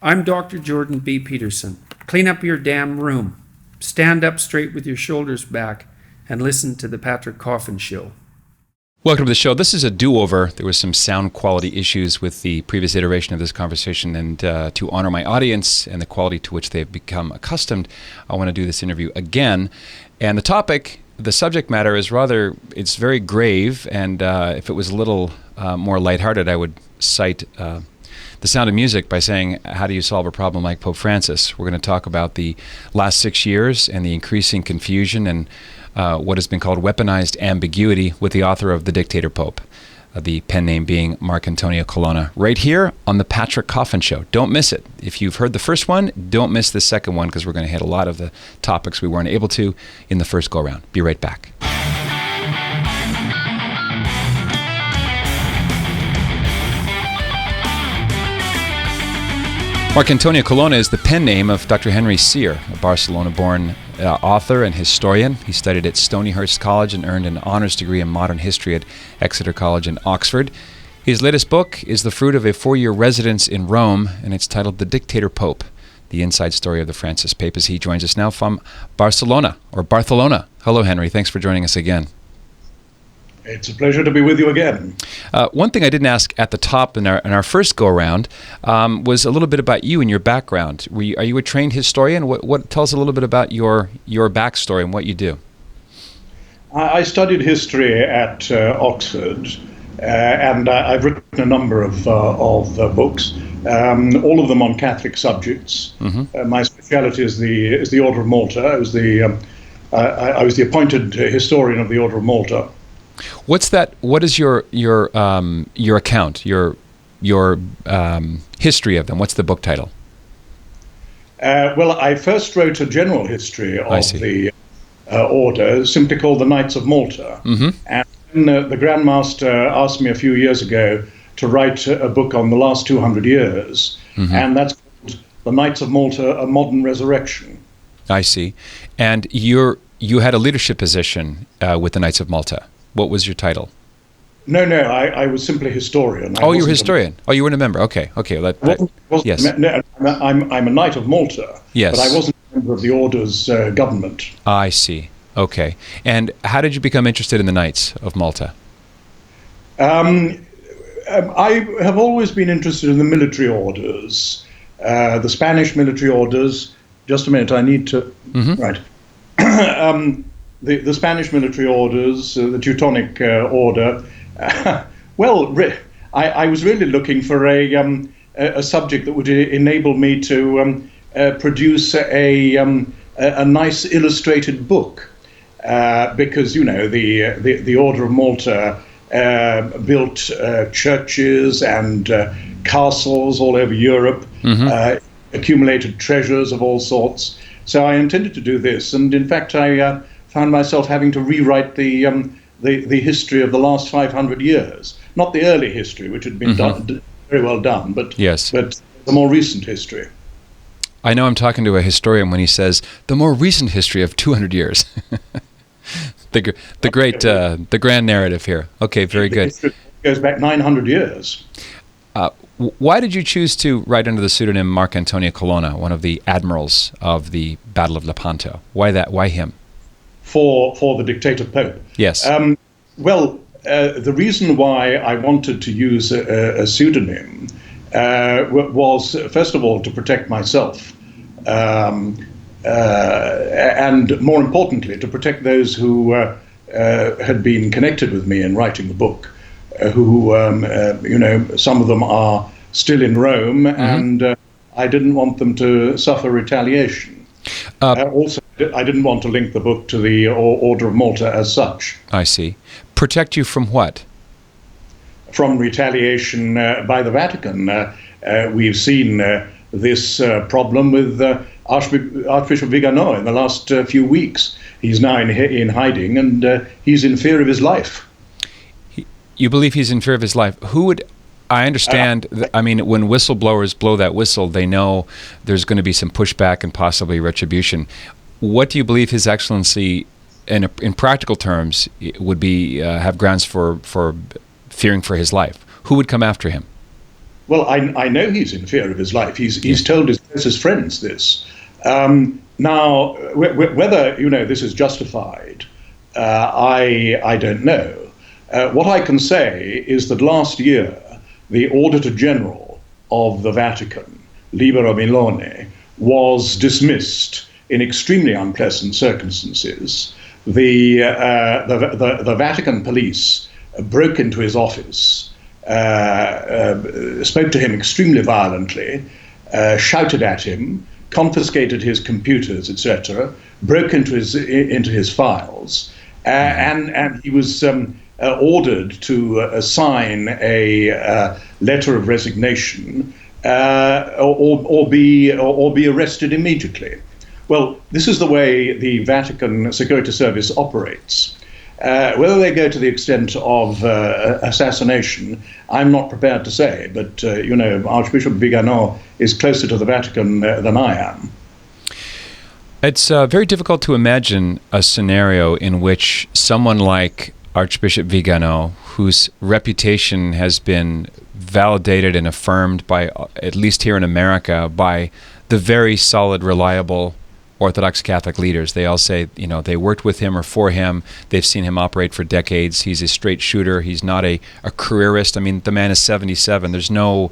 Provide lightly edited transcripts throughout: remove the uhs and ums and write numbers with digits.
I'm Dr. Jordan B. Peterson. Clean up your damn room. Stand up straight with your shoulders back and listen to the Patrick Coffin Show. Welcome to the show. This is a do-over. There was some sound quality issues with the previous iteration of this conversation, and to honor my audience and the quality to which they've become accustomed, I want to do this interview again. And the subject matter is it's very grave, and if it was a little more lighthearted, I would cite The Sound of Music by saying, how do you solve a problem like Pope Francis? We're going to talk about the last 6 years and the increasing confusion and what has been called weaponized ambiguity with the author of The Dictator Pope, the pen name being Marcantonio Colonna, right here on the Patrick Coffin Show. Don't miss it. If you've heard the first one, don't miss the second one, because we're going to hit a lot of the topics we weren't able to in the first go-round. Be right back. Marcantonio Colonna is the pen name of Dr. Henry Sire, a Barcelona-born author and historian. He studied at Stonyhurst College and earned an honors degree in modern history at Exeter College in Oxford. His latest book is the fruit of a 4-year residence in Rome, and it's titled The Dictator Pope, the inside story of the Francis papacy. He joins us now from Barcelona. Hello, Henry. Thanks for joining us again. It's a pleasure to be with you again. One thing I didn't ask at the top in our first go-around was a little bit about you and your background. Are you a trained historian? Tell us a little bit about your backstory and what you do. I studied history at Oxford, and I've written a number of books, all of them on Catholic subjects. Mm-hmm. My speciality is the Order of Malta. I was the appointed historian of the Order of Malta. What's that? What is your account, your history of them? What's the book title? Well, I first wrote a general history of the order, simply called the Knights of Malta. Mm-hmm. And then, the Grand Master asked me a few years ago to write a book on the last 200 years, mm-hmm. and that's called The Knights of Malta: A Modern Resurrection. I see. And you had a leadership position with the Knights of Malta. What was your title? No, I was simply a historian. You were a historian. You weren't a member. Okay. Yes. No, I'm a Knight of Malta. Yes. But I wasn't a member of the Order's government. I see. Okay. And how did you become interested in the Knights of Malta? I have always been interested in the military orders, the Spanish military orders. Just a minute, I need to... Mm-hmm. Right. The Spanish military orders, the Teutonic Order. Well, I was really looking for a subject that would enable me to produce a nice illustrated book, because the Order of Malta built churches and castles all over Europe, mm-hmm. Accumulated treasures of all sorts. So I intended to do this, and in fact I found myself having to rewrite the history of the last 500 years, not the early history, which had been mm-hmm. Very well done, but the more recent history. I know I'm talking to a historian when he says the more recent history of 200 years. the grand narrative here. Okay, very good. It goes back 900 years. Why did you choose to write under the pseudonym Marcantonio Colonna, one of the admirals of the Battle of Lepanto? Why that? Why him? For the Dictator Pope. Yes. The reason why I wanted to use a pseudonym was, first of all, to protect myself, and more importantly, to protect those who had been connected with me in writing the book, who, some of them are still in Rome, mm-hmm. and I didn't want them to suffer retaliation. Also, I didn't want to link the book to the Order of Malta as such. I see. Protect you from what? From retaliation by the Vatican. We've seen this problem with Archbishop Viganò in the last few weeks. He's now in hiding, and he's in fear of his life. You believe he's in fear of his life? Who would... I understand. When whistleblowers blow that whistle, they know there's going to be some pushback and possibly retribution. What do you believe His Excellency, in practical terms, would be have grounds for fearing for his life? Who would come after him? Well, I know he's in fear of his life. He's told his closest friends this. Now, whether this is justified, I don't know. What I can say is that last year, the Auditor General of the Vatican, Libero Milone, was dismissed in extremely unpleasant circumstances. The Vatican police broke into his office, spoke to him extremely violently, shouted at him, confiscated his computers, etc., broke into his files, and he was ordered to sign a letter of resignation or be arrested immediately. Well, this is the way the Vatican Security Service operates. Whether they go to the extent of assassination, I'm not prepared to say, but Archbishop Viganò is closer to the Vatican than I am. It's very difficult to imagine a scenario in which someone like Archbishop Viganò, whose reputation has been validated and affirmed by, at least here in America, by the very solid, reliable Orthodox Catholic leaders. They all say, they worked with him or for him. They've seen him operate for decades. He's a straight shooter. He's not a careerist. I mean, the man is 77. There's no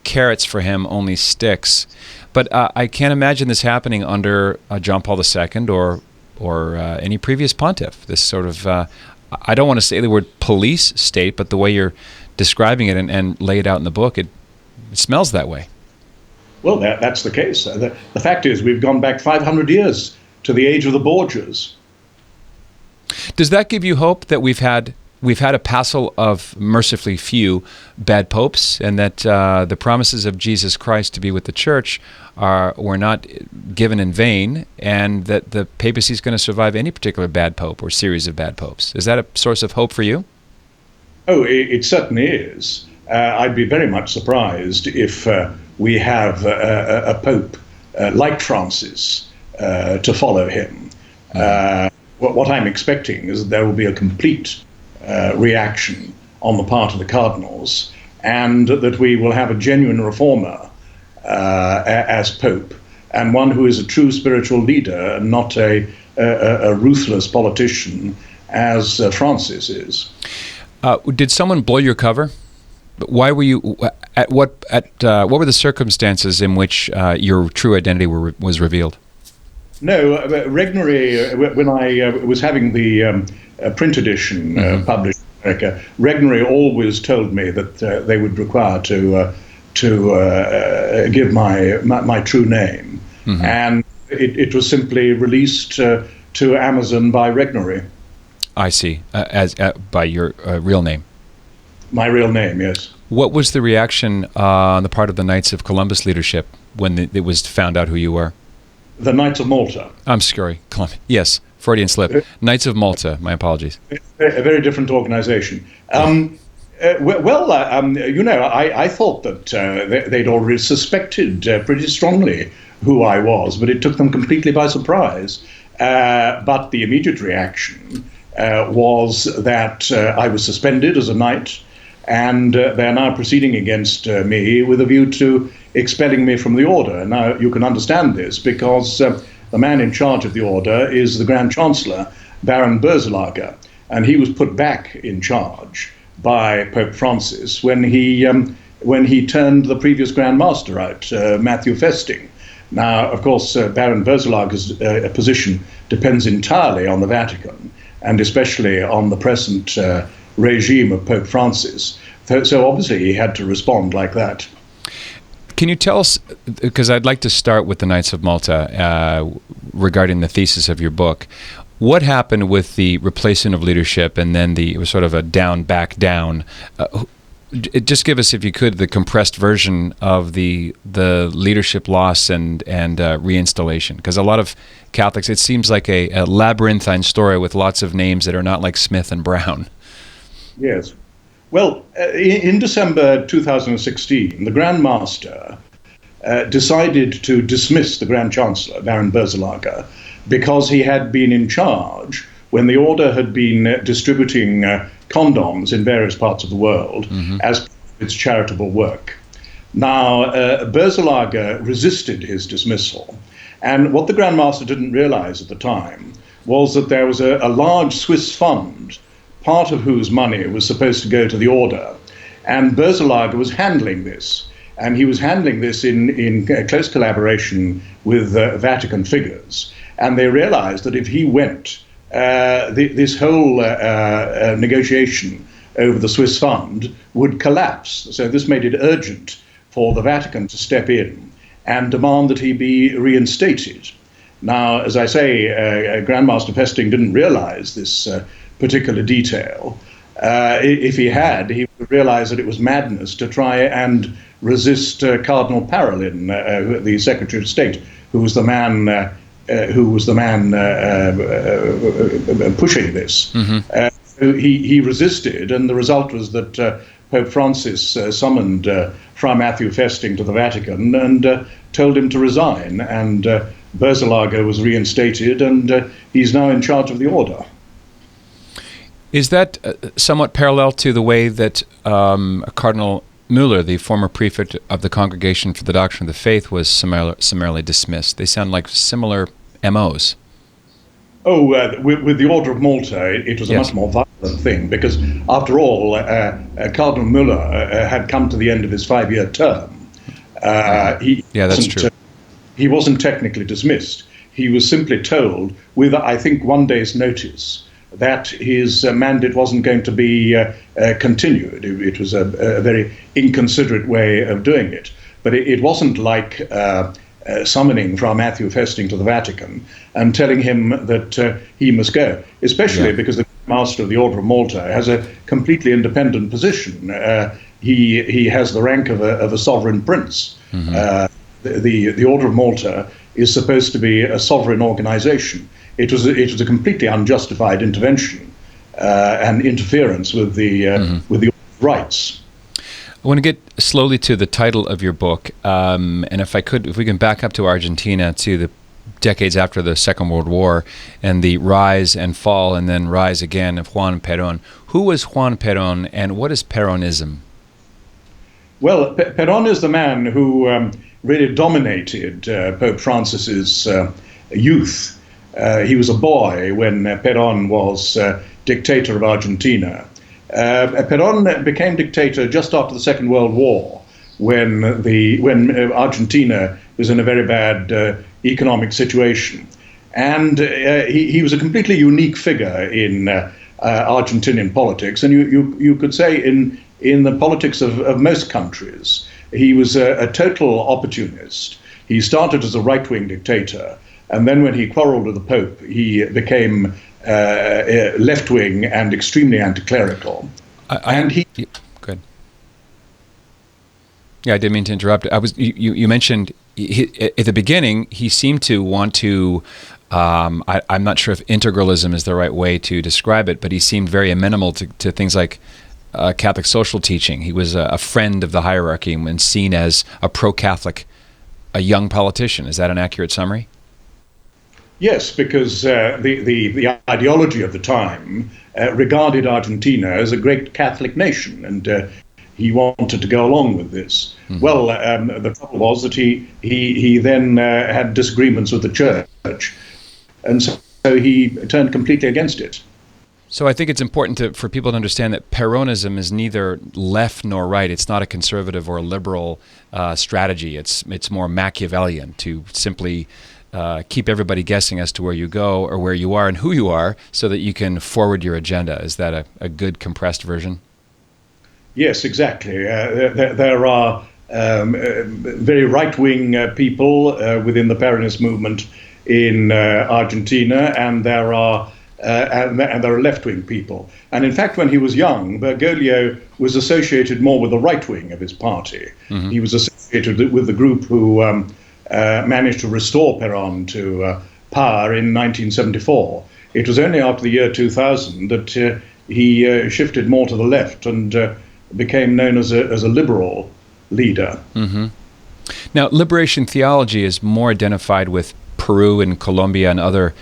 carrots for him, only sticks. But I can't imagine this happening under John Paul II or any previous pontiff. This sort of, I don't want to say the word police state, but the way you're describing it and lay it out in the book, it smells that way. Well, that's the case. The fact is, we've gone back 500 years to the age of the Borgias. Does that give you hope that we've had a passel of mercifully few bad popes, and that the promises of Jesus Christ to be with the Church were not given in vain, and that the papacy is going to survive any particular bad pope or series of bad popes? Is that a source of hope for you? Oh, it certainly is. I'd be very much surprised if we have a pope like Francis to follow him. What I'm expecting is that there will be a complete reaction on the part of the cardinals, and that we will have a genuine reformer as pope, and one who is a true spiritual leader and not a ruthless politician as Francis is. Did someone blow your cover? Why were you what were the circumstances in which your true identity was revealed? No, Regnery, when I was having the print edition published in America, Regnery always told me that they would require to give my true name, and it was simply released to Amazon by Regnery. I see, as by your real name. My real name, yes. What was the reaction on the part of the Knights of Columbus leadership when it was found out who you were? The Knights of Malta. I'm sorry, Yes, Freudian slip. Knights of Malta, my apologies. A very different organization. I thought that they'd already suspected pretty strongly who I was, but it took them completely by surprise. But the immediate reaction was that I was suspended as a knight, and they're now proceeding against me with a view to expelling me from the order. Now, you can understand this because the man in charge of the order is the Grand Chancellor, Baron Berzelager, and he was put back in charge by Pope Francis when he turned the previous Grand Master out, Matthew Festing. Now, of course, Baron Berzelager's position depends entirely on the Vatican, and especially on the present regime of Pope Francis. So obviously he had to respond like that. Can you tell us, because I'd like to start with the Knights of Malta regarding the thesis of your book, what happened with the replacement of leadership and then it was sort of a down, back down? Just give us, if you could, the compressed version of the leadership loss and reinstallation, because a lot of Catholics, it seems like a labyrinthine story with lots of names that are not like Smith and Brown. Yes. Well, in December 2016, the Grand Master decided to dismiss the Grand Chancellor, Baron Berzelager, because he had been in charge when the order had been distributing condoms in various parts of the world as its charitable work. Now, Berzelager resisted his dismissal, and what the Grand Master didn't realize at the time was that there was a large Swiss fund, part of whose money was supposed to go to the order, and Berzelager was handling this. And he was handling this in close collaboration with Vatican figures. And they realized that if he went, this whole negotiation over the Swiss fund would collapse. So this made it urgent for the Vatican to step in and demand that he be reinstated. Now, as I say, Grandmaster Pesting didn't realize this particular detail. If he had, he would realize that it was madness to try and resist Cardinal Parolin, the Secretary of State, who was the man pushing this. So he resisted, and the result was that Pope Francis summoned Fra Matthew Festing to the Vatican and told him to resign. And Berzelager was reinstated, and he's now in charge of the order. Is that somewhat parallel to the way that Cardinal Müller, the former prefect of the Congregation for the Doctrine of the Faith, was summarily dismissed? They sound like similar MOs. Oh, with the Order of Malta, it was a much more violent thing, because after all, Cardinal Müller had come to the end of his 5-year term. That's true. He wasn't technically dismissed. He was simply told, with, I think, 1 day's notice, that his mandate wasn't going to be continued. It was a very inconsiderate way of doing it. But it wasn't like summoning Fra Matthew Festing to the Vatican and telling him that he must go, especially because the Master of the Order of Malta has a completely independent position. He has the rank of a sovereign prince. The Order of Malta is supposed to be a sovereign organization. It was a completely unjustified intervention and interference with the rights. I want to get slowly to the title of your book, and if we can back up to Argentina, to the decades after the Second World War and the rise and fall and then rise again of Juan Perón. Who was Juan Perón, and what is Peronism? Well, Perón is the man who really dominated Pope Francis's youth. He was a boy when Perón was dictator of Argentina. Perón became dictator just after the Second World War, when Argentina was in a very bad economic situation, and he was a completely unique figure in Argentinian politics, and you could say in the politics of most countries. He was a total opportunist. He started as a right-wing dictator, and then when he quarreled with the Pope, he became left-wing and extremely anti-clerical. Good. Yeah, I didn't mean to interrupt. You mentioned at the beginning he seemed to want to. I'm not sure if integralism is the right way to describe it, but he seemed very amenable to things like Catholic social teaching. He was a friend of the hierarchy and seen as a pro-Catholic, a young politician. Is that an accurate summary? Yes, because the ideology of the time regarded Argentina as a great Catholic nation, and he wanted to go along with this. Mm-hmm. Well, the trouble was that he then had disagreements with the church, and so he turned completely against it. So I think it's important for people to understand that Peronism is neither left nor right. It's not a conservative or a liberal strategy. It's more Machiavellian, to simply keep everybody guessing as to where you go or where you are and who you are, so that you can forward your agenda. Is that a good compressed version? Yes, exactly. There are very right-wing people within the Peronist movement in Argentina, and there are left-wing people. And in fact, when he was young, Bergoglio was associated more with the right wing of his party. Mm-hmm. He was associated with the group who managed to restore Perón to power in 1974. It was only after the year 2000 that he shifted more to the left and became known as a liberal leader. Mm-hmm. Now, liberation theology is more identified with Peru and Colombia and other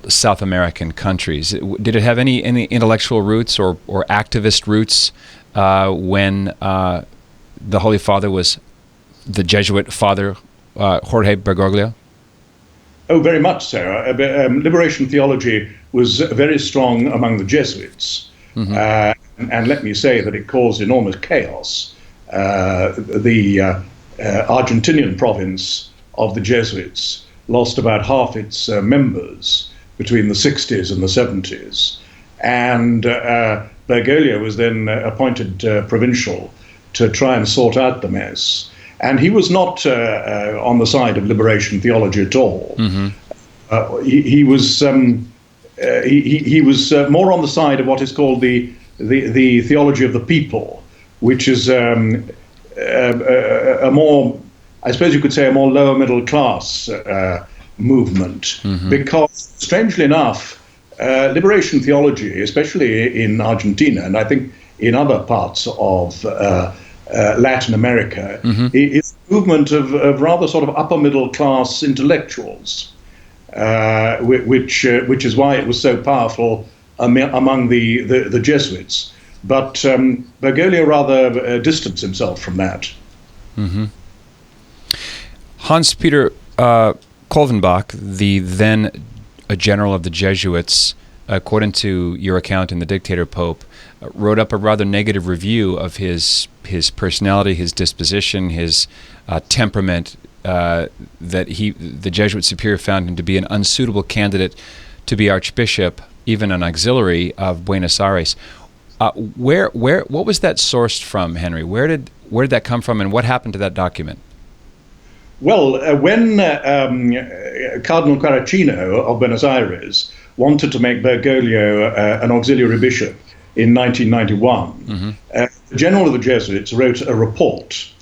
South American countries. Did it have any intellectual roots or activist roots when the Holy Father was the Jesuit Father Jorge Bergoglio? Oh, very much so. Liberation theology was very strong among the Jesuits. And let me say that it caused enormous chaos. The Argentinian province of the Jesuits lost about half its members between the 60s and the 70s. And Bergoglio was then appointed provincial to try and sort out the mess. And he was not on the side of liberation theology at all. He was more on the side of what is called the theology of the people, which is a more, I suppose you could say, a more lower middle class movement. Because, strangely enough, liberation theology, especially in Argentina, and I think in other parts of Latin America, is a movement of rather sort of upper middle class intellectuals, which is why it was so powerful among the Jesuits. But Bergoglio rather distanced himself from that. Hans-Peter Kolvenbach, the then a general of the Jesuits, according to your account in The Dictator Pope, wrote up a rather negative review of his personality, his disposition, his temperament, that the Jesuit superior found him to be an unsuitable candidate to be archbishop, even an auxiliary of Buenos Aires. What was that sourced from, Henry? Where did that come from, and what happened to that document? Well, when Cardinal Caracino of Buenos Aires wanted to make Bergoglio an auxiliary bishop in 1991, the general of the Jesuits wrote a report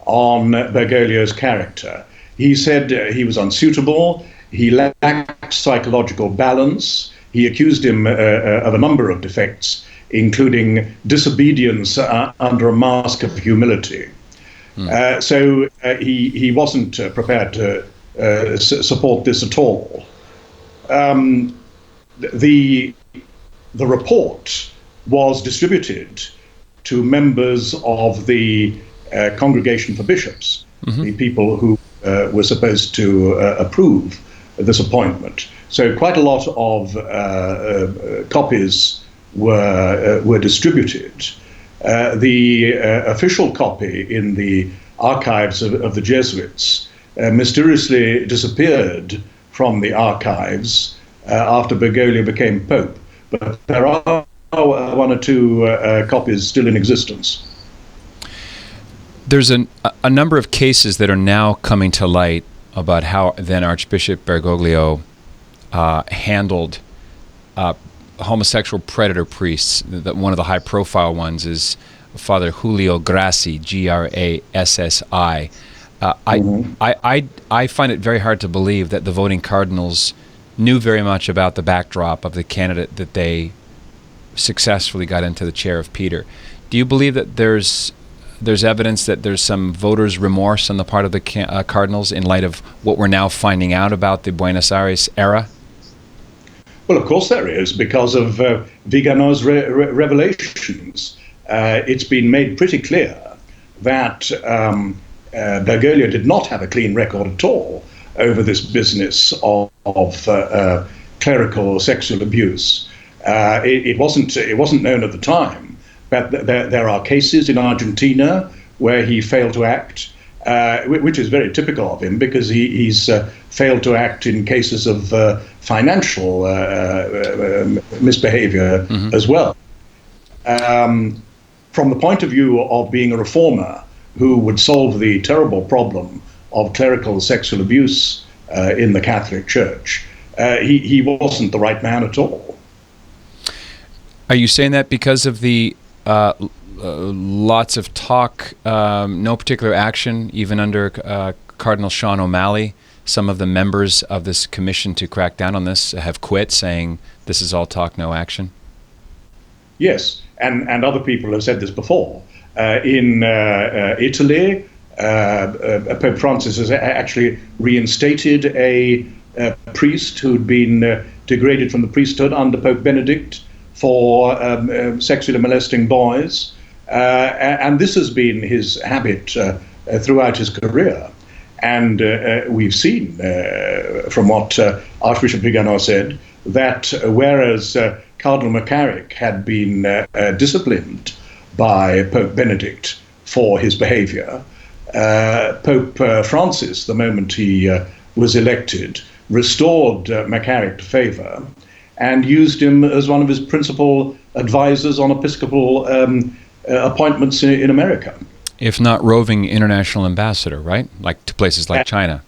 on Bergoglio's character. He said he was unsuitable, he lacked psychological balance, he accused him of a number of defects, including disobedience under a mask of humility. So he wasn't prepared to support this at all. The report was distributed to members of the Congregation for Bishops, the people who were supposed to approve this appointment. So quite a lot of copies were distributed. The official copy in the archives of the Jesuits mysteriously disappeared from the archives after Bergoglio became Pope. But there are one or two copies still in existence. There's a number of cases that are now coming to light about how then Archbishop Bergoglio handled homosexual predator priests. One of the high-profile ones is Father Julio Grassi, Grassi. I find it very hard to believe that the voting cardinals knew very much about the backdrop of the candidate that they successfully got into the chair of Peter. Do you believe that there's evidence that there's some voters' remorse on the part of the cardinals in light of what we're now finding out about the Buenos Aires era? Well, of course there is, because of Viganò's revelations. It's been made pretty clear that Bergoglio did not have a clean record at all over this business of clerical sexual abuse. It wasn't known at the time, but there are cases in Argentina where he failed to act, which is very typical of him, because he's failed to act in cases of financial misbehavior as well. From the point of view of being a reformer who would solve the terrible problem of clerical sexual abuse in the Catholic Church, he wasn't the right man at all. Are you saying that because of the lots of talk, no particular action, even under Cardinal Sean O'Malley? Some of the members of this commission to crack down on this have quit, saying this is all talk, no action? Yes, and other people have said this before. In Italy, Pope Francis has actually reinstated a priest who'd been degraded from the priesthood under Pope Benedict for sexually molesting boys. And this has been his habit throughout his career. And we've seen from what Archbishop Viganò said that whereas Cardinal McCarrick had been disciplined by Pope Benedict for his behavior, Pope Francis, the moment he was elected, restored McCarrick to favor and used him as one of his principal advisors on episcopal appointments in America. If not roving international ambassador, right? Like to places like China.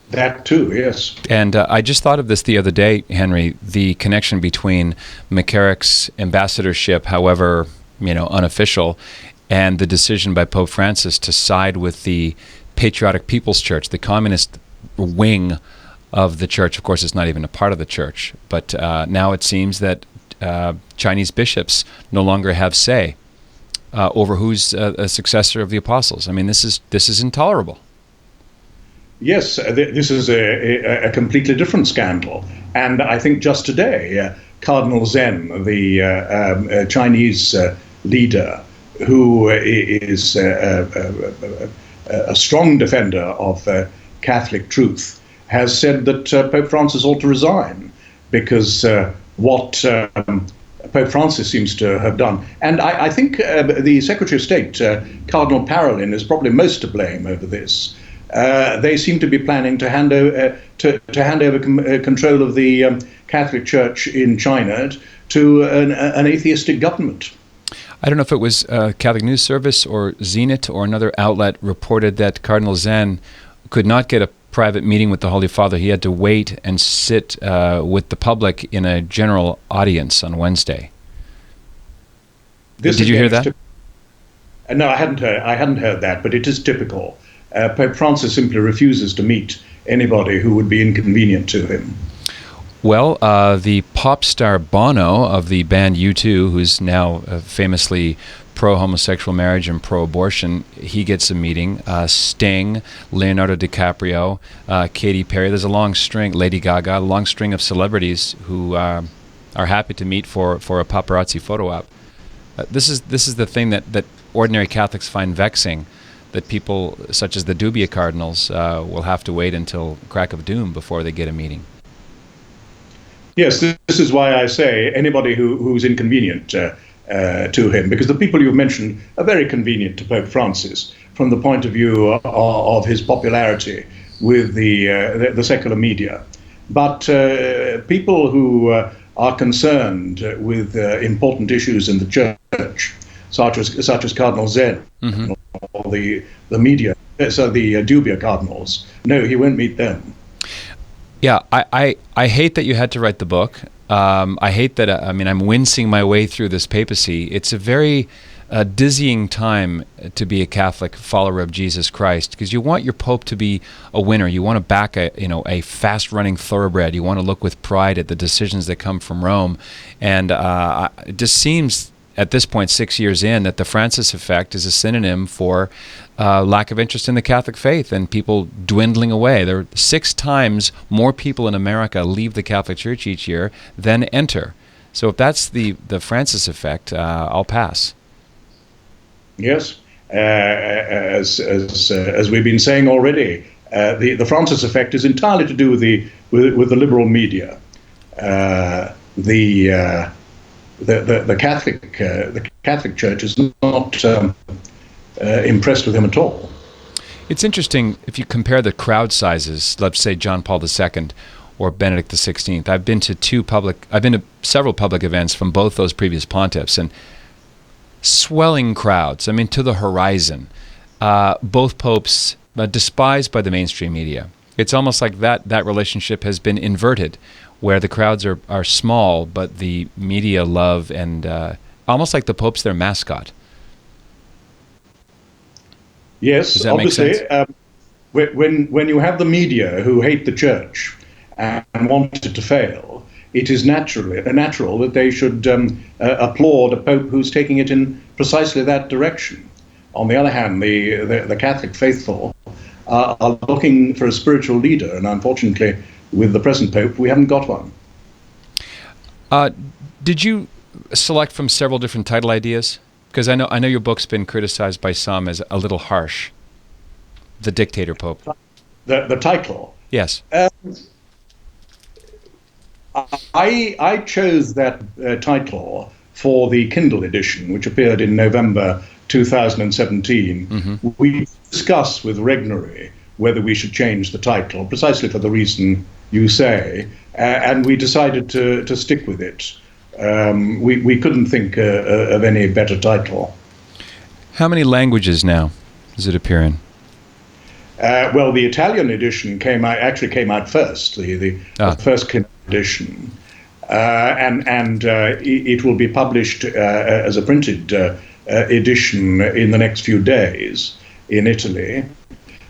That too, yes. And I just thought of this the other day, Henry, the connection between McCarrick's ambassadorship, however, unofficial, and the decision by Pope Francis to side with the Patriotic People's Church, the communist wing of the church. Of course, it's not even a part of the church. But now it seems that Chinese bishops no longer have say over who's a successor of the apostles. I mean, this is intolerable. Yes, this is a completely different scandal. And I think just today, Cardinal Zen, the Chinese leader, who is a strong defender of Catholic truth, has said that Pope Francis ought to resign because what Pope Francis seems to have done. And I think the Secretary of State, Cardinal Parolin, is probably most to blame over this. They seem to be planning to hand over control of the Catholic Church in China to an atheistic government. I don't know if it was Catholic News Service or Zenit or another outlet reported that Cardinal Zen could not get a private meeting with the Holy Father. He had to wait and sit with the public in a general audience on Wednesday. Did you hear that? No, I hadn't heard that, but it is typical. Pope Francis simply refuses to meet anybody who would be inconvenient to him. Well, the pop star Bono of the band U2, who's now famously pro-homosexual marriage and pro-abortion, he gets a meeting. Sting, Leonardo DiCaprio, Katy Perry. There's a long string, Lady Gaga, a long string of celebrities who are happy to meet for a paparazzi photo op. This is the thing that ordinary Catholics find vexing, that people such as the Dubia cardinals will have to wait until crack of doom before they get a meeting. Yes, this is why I say anybody who's inconvenient to him, because the people you've mentioned are very convenient to Pope Francis from the point of view of his popularity with the secular media. But people who are concerned with important issues in the church, such as Cardinal Zen, mm-hmm. or the media, so the Dubia cardinals, no, he won't meet them. Yeah, I hate that you had to write the book. I hate that, I'm wincing my way through this papacy. It's a very dizzying time to be a Catholic follower of Jesus Christ, because you want your Pope to be a winner. You want to back a fast-running thoroughbred. You want to look with pride at the decisions that come from Rome. And it just seems, at this point, 6 years in, that the Francis effect is a synonym for lack of interest in the Catholic faith and people dwindling away. There are 6 times more people in America leave the Catholic Church each year than enter. So if that's the Francis effect, I'll pass. Yes, as we've been saying already, the Francis effect is entirely to do with the liberal media. The Catholic Church is not impressed with him at all. It's interesting if you compare the crowd sizes. Let's say John Paul II or Benedict XVI. I've been to several public events from both those previous pontiffs, and swelling crowds. To the horizon. Both popes despised by the mainstream media. It's almost like that relationship has been inverted, where the crowds are small, but the media love, and almost like the Pope's their mascot. Yes, does that obviously, make sense? When you have the media who hate the church and want it to fail, it is natural that they should applaud a Pope who's taking it in precisely that direction. On the other hand, the Catholic faithful are looking for a spiritual leader, and unfortunately, with the present Pope, we haven't got one. Did you select from several different title ideas? Because I know your book's been criticized by some as a little harsh. The Dictator Pope. The title. Yes. I chose that title for the Kindle edition, which appeared in November 2017. Mm-hmm. We discussed with Regnery whether we should change the title, precisely for the reason you say, and we decided to stick with it. We couldn't think of any better title. How many languages now does it appear in? Well, the Italian edition came out first, the first Kindle edition, and it will be published as a printed edition in the next few days in Italy.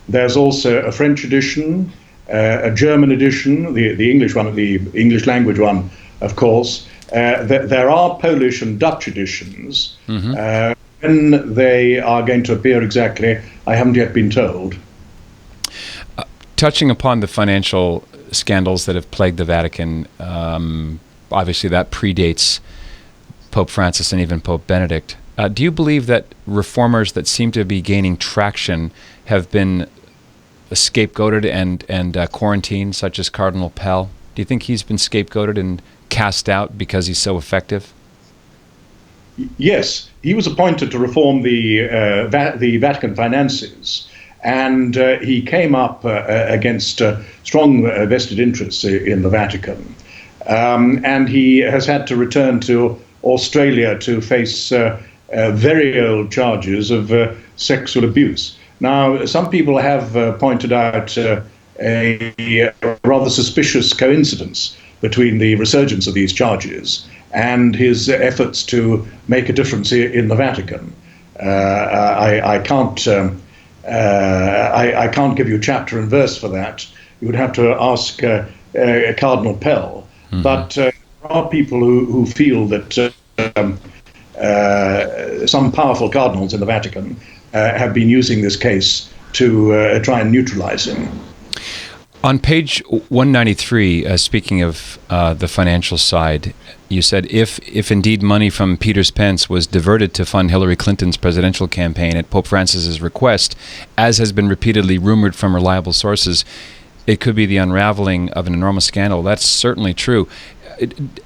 There's also a French edition, a German edition, the English one, the English language one, of course. There are Polish and Dutch editions. Mm-hmm. When they are going to appear exactly, I haven't yet been told. Touching upon the financial scandals that have plagued the Vatican, obviously that predates Pope Francis and even Pope Benedict. Do you believe that reformers that seem to be gaining traction have been scapegoated and quarantined, such as Cardinal Pell? Do you think he's been scapegoated and cast out because he's so effective? Yes, he was appointed to reform the Vatican finances. And he came up against strong vested interests in the Vatican. And he has had to return to Australia to face very old charges of sexual abuse. Now, some people have pointed out a rather suspicious coincidence between the resurgence of these charges and his efforts to make a difference in the Vatican. I can't give you chapter and verse for that. You would have to ask Cardinal Pell. Mm-hmm. But there are people who feel that some powerful cardinals in the Vatican have been using this case to try and neutralize him. On page 193, speaking of the financial side, you said if indeed money from Peter's Pence was diverted to fund Hillary Clinton's presidential campaign at Pope Francis's request, as has been repeatedly rumored from reliable sources, it could be the unraveling of an enormous scandal. That's certainly true.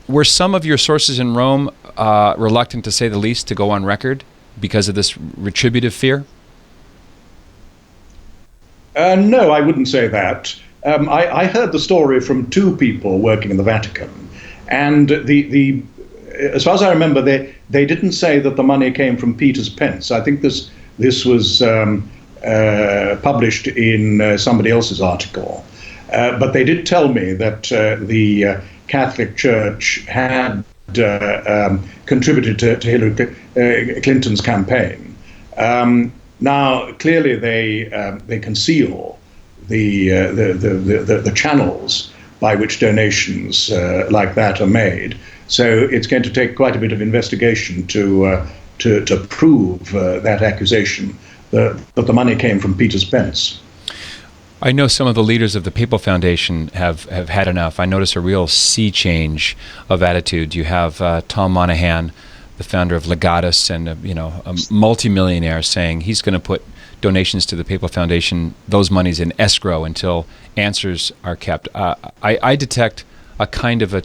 Were some of your sources in Rome reluctant, to say the least, to go on record because of this retributive fear? No, I wouldn't say that. I heard the story from two people working in the Vatican, and as far as I remember, they didn't say that the money came from Peter's Pence. I think this was published in somebody else's article, but they did tell me that the Catholic Church had contributed to Hillary Clinton's campaign. Now, clearly, they conceal the channels by which donations like that are made. So it's going to take quite a bit of investigation to prove that accusation that the money came from Peter's Pence. I know some of the leaders of the Papal Foundation have had enough. I notice a real sea change of attitude. You have Tom Monahan, the founder of Legatus, and a multimillionaire, saying he's going to put donations to the Papal Foundation, those monies in escrow until answers are kept. I detect a kind of a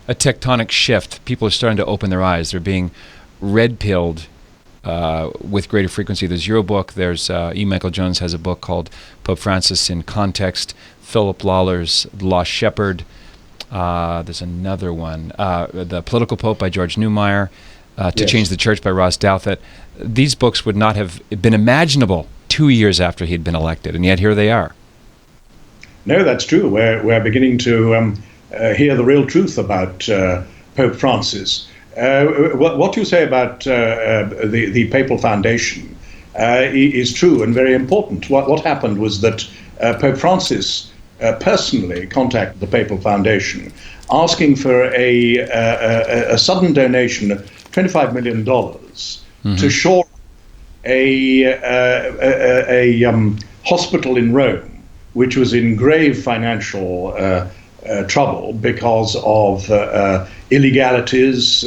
tectonic shift. People are starting to open their eyes. They're being red-pilled with greater frequency. There's your book. There's E. Michael Jones has a book called Pope Francis in Context. Philip Lawler's Lost Shepherd. There's another one, The Political Pope by George Neumeier, To Change the Church by Ross Douthat. These books would not have been imaginable 2 years after he'd been elected, and yet here they are. No, that's true. We're beginning to hear the real truth about Pope Francis. What you say about the Papal Foundation is true and very important. What happened was that Pope Francis personally contacted the Papal Foundation, asking for a sudden donation of $25 million to shore a hospital in Rome, which was in grave financial trouble because of illegalities,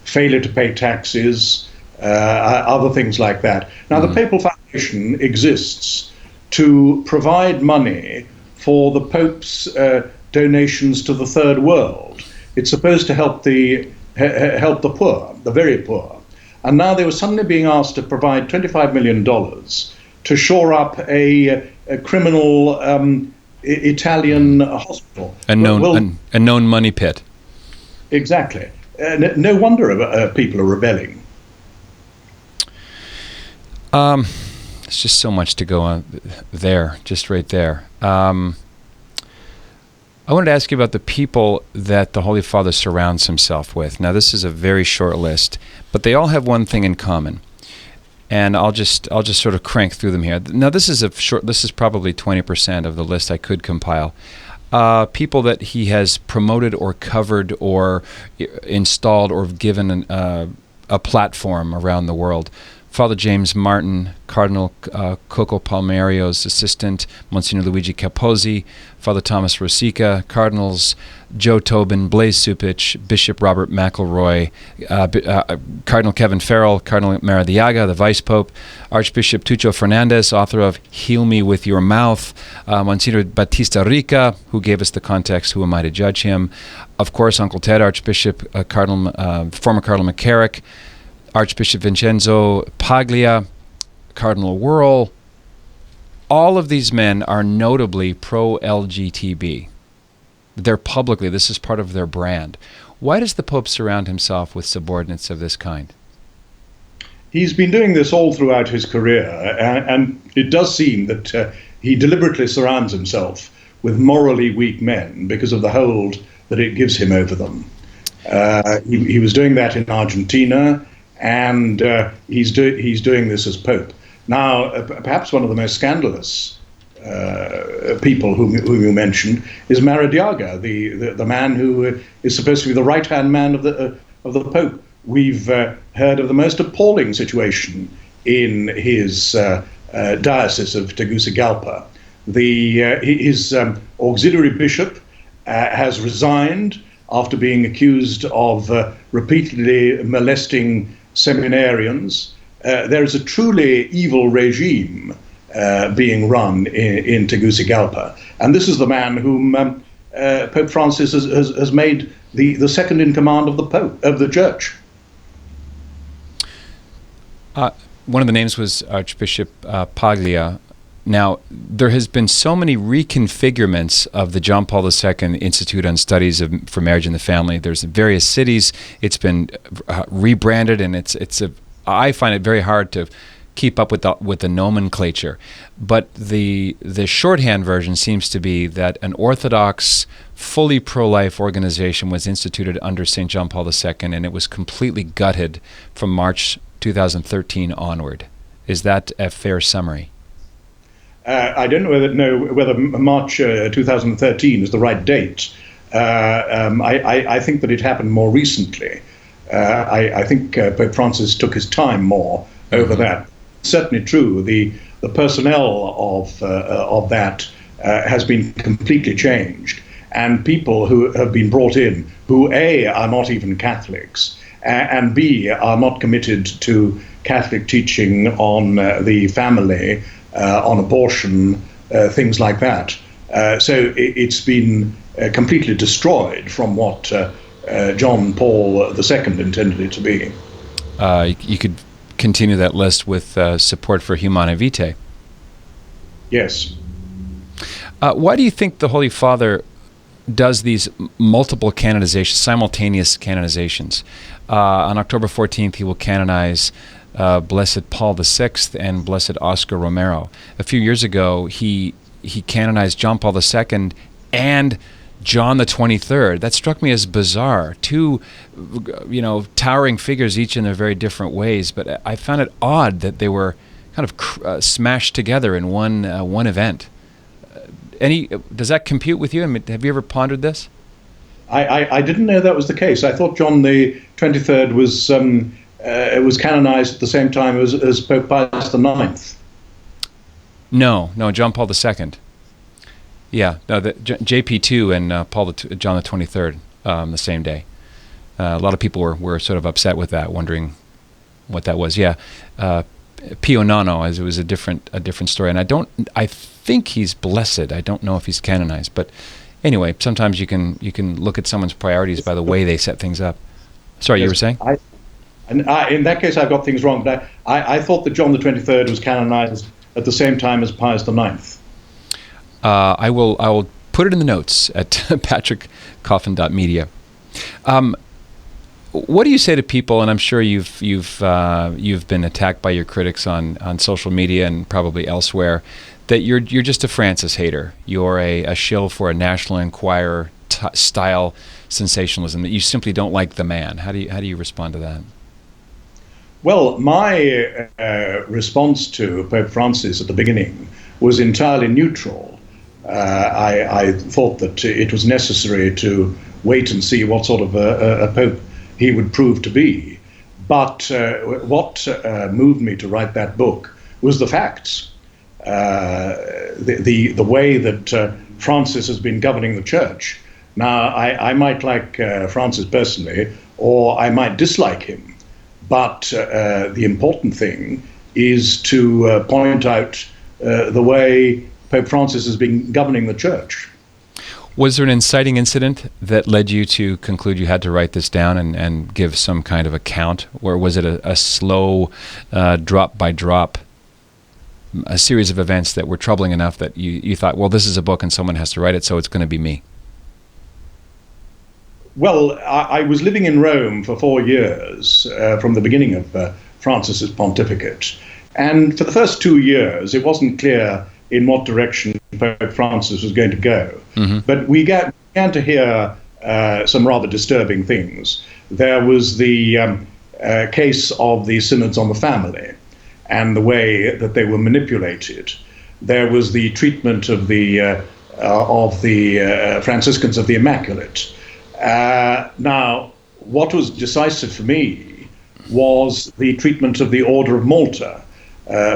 failure to pay taxes, other things like that. Now, the Papal Foundation exists to provide money for the Pope's donations to the Third World. It's supposed to help the poor, the very poor. And now they were suddenly being asked to provide $25 million to shore up a criminal Italian hospital. A known money pit. Exactly. No wonder people are rebelling. There's just so much to go on there, just right there. I wanted to ask you about the people that the Holy Father surrounds himself with. Now, this is a very short list, but they all have one thing in common. And I'll just sort of crank through them here. Now, this is probably 20% of the list I could compile. People that he has promoted or covered or installed or given a platform around the world. Father James Martin, Cardinal Coco Palmerio's assistant, Monsignor Luigi Capozzi, Father Thomas Rosica, Cardinals Joe Tobin, Blaise Supich, Bishop Robert McElroy, Cardinal Kevin Farrell, Cardinal Maradiaga, the Vice Pope, Archbishop Tucho Fernandez, author of Heal Me With Your Mouth, Monsignor Batista Rica, who gave us the context, Who Am I to Judge Him? Of course, Uncle Ted, Archbishop former Cardinal McCarrick, Archbishop Vincenzo Paglia, Cardinal Wuerl. All of these men are notably pro-LGTB. They're publicly, this is part of their brand. Why does the Pope surround himself with subordinates of this kind? He's been doing this all throughout his career, and it does seem that he deliberately surrounds himself with morally weak men because of the hold that it gives him over them. He was doing that in Argentina, and he's doing this as Pope. Now, perhaps one of the most scandalous people whom you mentioned is Maradiaga, the man who is supposed to be the right-hand man of the Pope. We've heard of the most appalling situation in his diocese of Tegucigalpa. His auxiliary bishop has resigned after being accused of repeatedly molesting seminarians. There is a truly evil regime being run in Tegucigalpa. And this is the man whom Pope Francis has made the second in command of the Church. One of the names was Archbishop Paglia. Now, there has been so many reconfigurements of the John Paul II Institute on Studies for Marriage and the Family. There's various cities. It's been rebranded, and I find it very hard to keep up with the nomenclature. But the shorthand version seems to be that an Orthodox, fully pro-life organization was instituted under St. John Paul II, and it was completely gutted from March 2013 onward. Is that a fair summary? I don't know whether March 2013 is the right date. I think that it happened more recently. I think Pope Francis took his time more over that. It's certainly true. The personnel of that has been completely changed, and people who have been brought in who A, are not even Catholics, and B, are not committed to Catholic teaching on the family, on abortion, things like that. So it's been completely destroyed from what John Paul II intended it to be. You could continue that list with support for Humanae Vitae. Yes. Why do you think the Holy Father does these multiple canonizations, simultaneous canonizations? On October 14th, he will canonize Blessed Paul VI and Blessed Oscar Romero. A few years ago, he canonized John Paul II and John the 23rd. That struck me as bizarre. Two, towering figures, each in their very different ways. But I found it odd that they were kind of smashed together in one event. Does that compute with you? I mean, have you ever pondered this? I didn't know that was the case. I thought John the 23rd was canonized at the same time as Pope Pius IX. No, John Paul II. Yeah, no, JP2 and John the 23rd the same day. A lot of people were sort of upset with that, wondering what that was. Yeah, Pio Nono, as it was a different story, and I think he's blessed. I don't know if he's canonized, but anyway, sometimes you can look at someone's priorities by the way they set things up. Sorry, you were saying? In that case, I've got things wrong, but I thought that John the 23rd was canonized at the same time as Pius IX. I will put it in the notes at patrickcoffin.media. What do you say to people? And I'm sure you've been attacked by your critics on social media and probably elsewhere, that you're just a Francis hater. You're a shill for a National Enquirer style sensationalism. That you simply don't like the man. How do you respond to that? Well, my response to Pope Francis at the beginning was entirely neutral. I thought that it was necessary to wait and see what sort of a pope he would prove to be. But what moved me to write that book was the facts. The way that Francis has been governing the church. Now, I might like Francis personally, or I might dislike him. But the important thing is to point out the way Pope Francis has been governing the church. Was there an inciting incident that led you to conclude you had to write this down and give some kind of account? Or was it a slow, drop by drop, a series of events that were troubling enough that you thought, well, this is a book and someone has to write it, so it's going to be me? Well, I was living in Rome for 4 years from the beginning of Francis's pontificate. And for the first 2 years, it wasn't clear in what direction Pope Francis was going to go. Mm-hmm. But we began to hear some rather disturbing things. There was the case of the synods on the family and the way that they were manipulated. There was the treatment of the Franciscans of the Immaculate. Now, what was decisive for me was the treatment of the Order of Malta.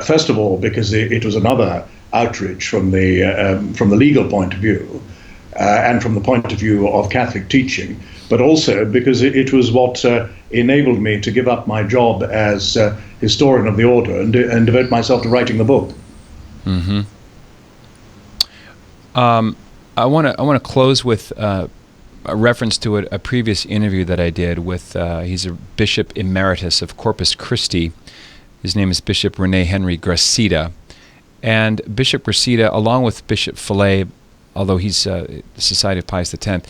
First of all, because it was another outrage from the legal point of view and from the point of view of Catholic teaching, but also because it was what enabled me to give up my job as historian of the order and devote myself to writing the book. Mm-hmm. I want to close with a reference to a previous interview that I did with, he's a Bishop Emeritus of Corpus Christi. His name is Bishop René Henry Gracida. And Bishop Gracida, along with Bishop Fillet, although he's the Society of Pius X,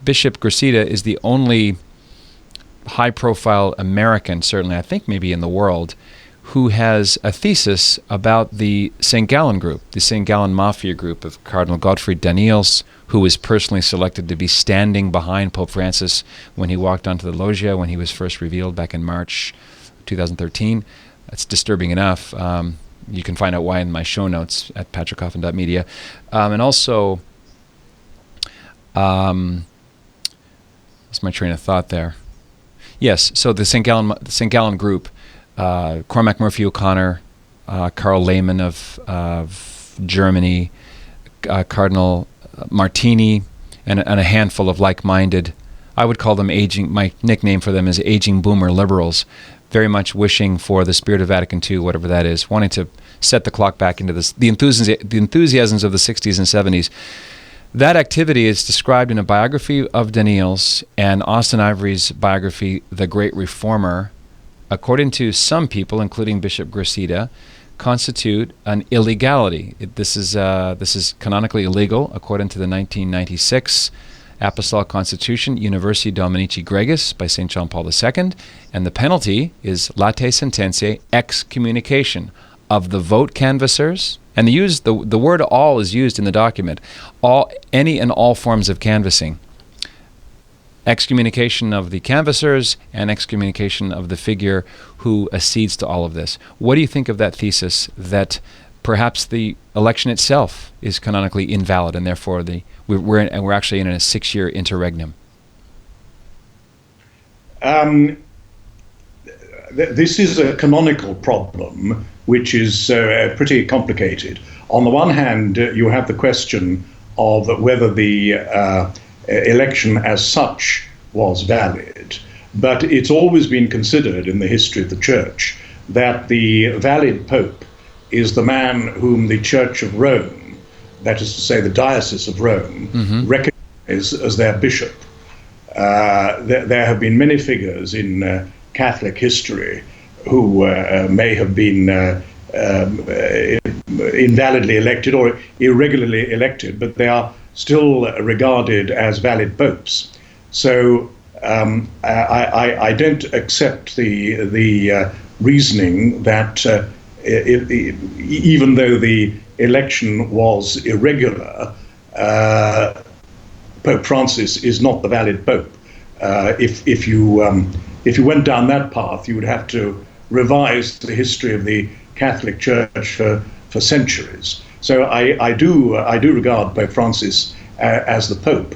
Bishop Gracida is the only high-profile American, certainly I think maybe in the world, who has a thesis about the St. Gallen group, the St. Gallen Mafia group of Cardinal Gottfried Daniels, who was personally selected to be standing behind Pope Francis when he walked onto the loggia when he was first revealed back in March 2013. That's disturbing enough. You can find out why in my show notes at patrickcoffin.media. And also, what's my train of thought there? Yes, so the St. Gallen group, Cormac Murphy O'Connor, Karl Lehmann of Germany, Cardinal Martini, and a handful of like-minded, I would call them aging, my nickname for them is aging boomer liberals, very much wishing for the spirit of Vatican II, whatever that is, wanting to set the clock back into the enthusiasms of the 60s and 70s. That activity is described in a biography of Daniels and Austin Ivory's biography, The Great Reformer, according to some people, including Bishop Gracida, constitute an illegality. This is canonically illegal according to the 1996 Apostolic Constitution, Universi Dominici Gregis by St. John Paul II, and the penalty is late sententiae, excommunication of the vote canvassers, and the word all is used in the document, any and all forms of canvassing. Excommunication of the canvassers and excommunication of the figure who accedes to all of this. What do you think of that thesis that perhaps the election itself is canonically invalid and therefore we're actually in a 6-year interregnum? This is a canonical problem which is pretty complicated. On the one hand, you have the question of whether the election as such was valid, but it's always been considered in the history of the Church that the valid Pope is the man whom the Church of Rome, that is to say the Diocese of Rome, recognizes as their bishop. There have been many figures in Catholic history who may have been invalidly elected or irregularly elected, but they are still regarded as valid popes. So I don't accept the reasoning that even though the election was irregular, Pope Francis is not the valid pope. If you went down that path, you would have to revise the history of the Catholic Church for centuries. So I do regard Pope Francis as the Pope,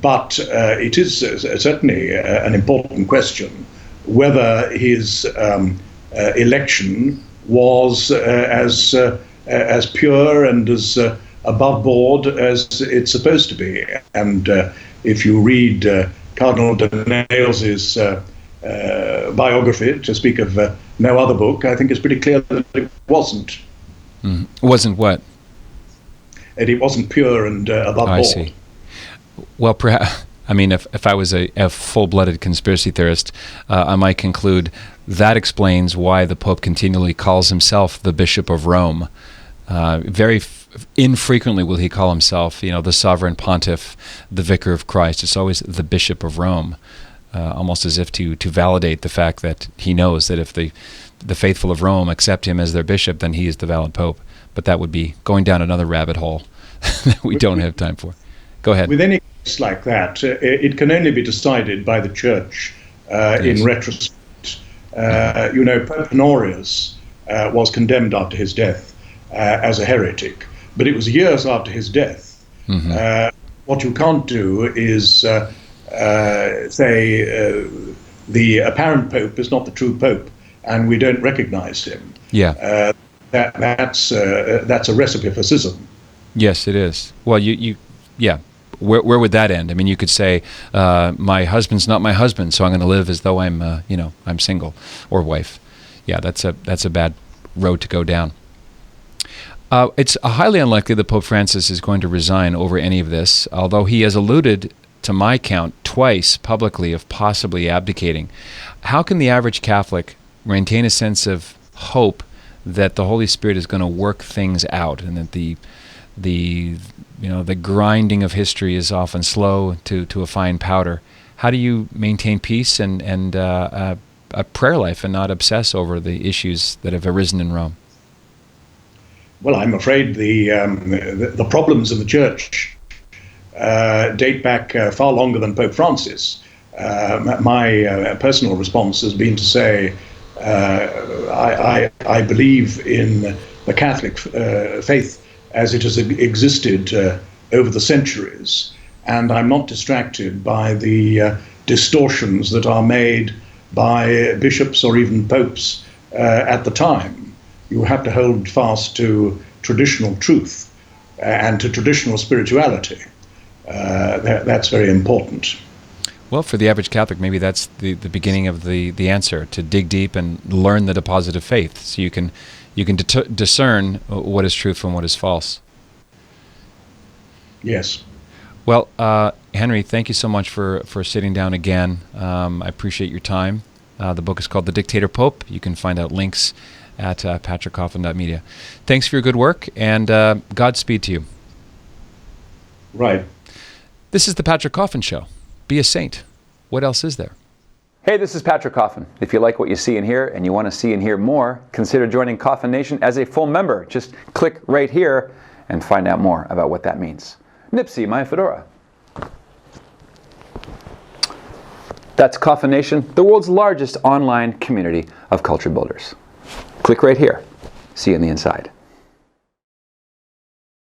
but it is certainly an important question whether his election was as pure and as above board as it's supposed to be. And if you read Cardinal de Nales's biography, to speak of no other book, I think it's pretty clear that it wasn't. Wasn't what? And it wasn't pure and above board. I see. Well, perhaps, I mean, if I was a full-blooded conspiracy theorist, I might conclude that explains why the Pope continually calls himself the Bishop of Rome. Very infrequently will he call himself, the sovereign pontiff, the vicar of Christ. It's always the Bishop of Rome, almost as if to validate the fact that he knows that if the faithful of Rome accept him as their bishop, then he is the valid Pope. But that would be going down another rabbit hole that we don't have time for. Go ahead. With any case like that, it can only be decided by the Church in retrospect. Pope Honorius was condemned after his death as a heretic, but it was years after his death. What you can't do is say the apparent Pope is not the true Pope, and we don't recognize him. Yeah. That's a recipe for schism. Yes, it is. Well, yeah. Where would that end? I mean, you could say, my husband's not my husband, so I'm going to live as though I'm single, or wife. Yeah, that's a bad road to go down. It's highly unlikely that Pope Francis is going to resign over any of this, although he has alluded, to my count, twice publicly of possibly abdicating. How can the average Catholic maintain a sense of hope that the Holy Spirit is going to work things out, and that the grinding of history is often slow to a fine powder? How do you maintain peace and a prayer life and not obsess over the issues that have arisen in Rome? Well, I'm afraid the problems of the Church date back far longer than Pope Francis. My personal response has been to say I believe in the Catholic faith as it has existed over the centuries, and I'm not distracted by the distortions that are made by bishops or even popes at the time. You have to hold fast to traditional truth and to traditional spirituality. That's very important. Well, for the average Catholic, maybe that's the beginning of the answer, to dig deep and learn the deposit of faith, so you can discern what is true from what is false. Yes. Well, Henry, thank you so much for sitting down again. I appreciate your time. The book is called The Dictator Pope. You can find out links at patrickcoffin.media. Thanks for your good work, and Godspeed to you. Right. This is the Patrick Coffin Show. Be a saint. What else is there? Hey, this is Patrick Coffin. If you like what you see and hear, and you want to see and hear more, consider joining Coffin Nation as a full member. Just click right here and find out more about what that means. Nipsey, my fedora. That's Coffin Nation, the world's largest online community of culture builders. Click right here. See you on the inside.